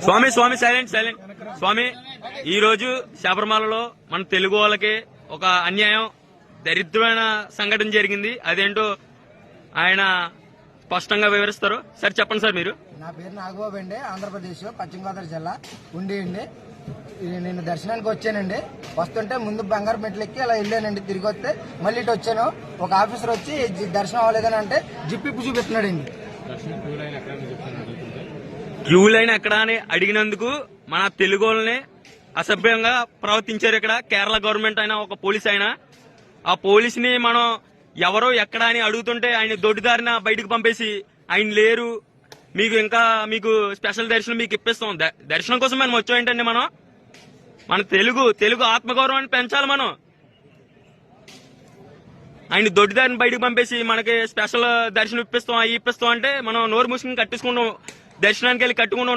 స్వామి స్వామి silent silent స్వామి, ఈ రోజు శబరిమలలో మన తెలుగు వాళ్ళకి ఒక అన్యాయం, దరిద్రమైన సంఘటన జరిగింది. అదేంటో ఆయన స్పష్టంగా వివరిస్తారు. సార్ చెప్పండి సార్. మీరు? నా పేరు నాగబాబు అండి, ఆంధ్రప్రదేశ్ పశ్చిమ గోదావరి జిల్లా ఉండి అండి. నేను దర్శనానికి వచ్చానండి. వస్తుంటే ముందు బంగారు మెట్లు ఎక్కి అలా వెళ్ళానండి. తిరిగి వస్తే మళ్ళీ ఇటు వచ్చాను. ఒక ఆఫీసర్ వచ్చి దర్శనం అవ్వలేదని అంటే జిప్పిప్పు చూపిస్తున్నాడండి. క్యూ లైన్ ఎక్కడ అని అడిగినందుకు మన తెలుగు వాళ్ళని అసభ్యంగా ప్రవర్తించారు. ఇక్కడ కేరళ గవర్నమెంట్ అయినా ఒక పోలీస్ అయినా, ఆ పోలీస్ ని మనం ఎవరో ఎక్కడ అని అడుగుతుంటే ఆయన దొడ్డిదారిన బయటకు పంపేసి ఆయన లేరు, మీకు స్పెషల్ దర్శనం మీకు ఇప్పిస్తాం. దర్శనం కోసం మనం వచ్చామేంటండి? మన తెలుగు ఆత్మగౌరవాన్ని పెంచాలి. మనం ఆయన దొడ్డిదారిని బయటకు పంపేసి మనకి స్పెషల్ దర్శనం ఇప్పిస్తాం అంటే మనం నోరు మూసుకుని కట్టేసుకుంటాం. దర్శనానికి వెళ్ళి కట్టుకుంటాం.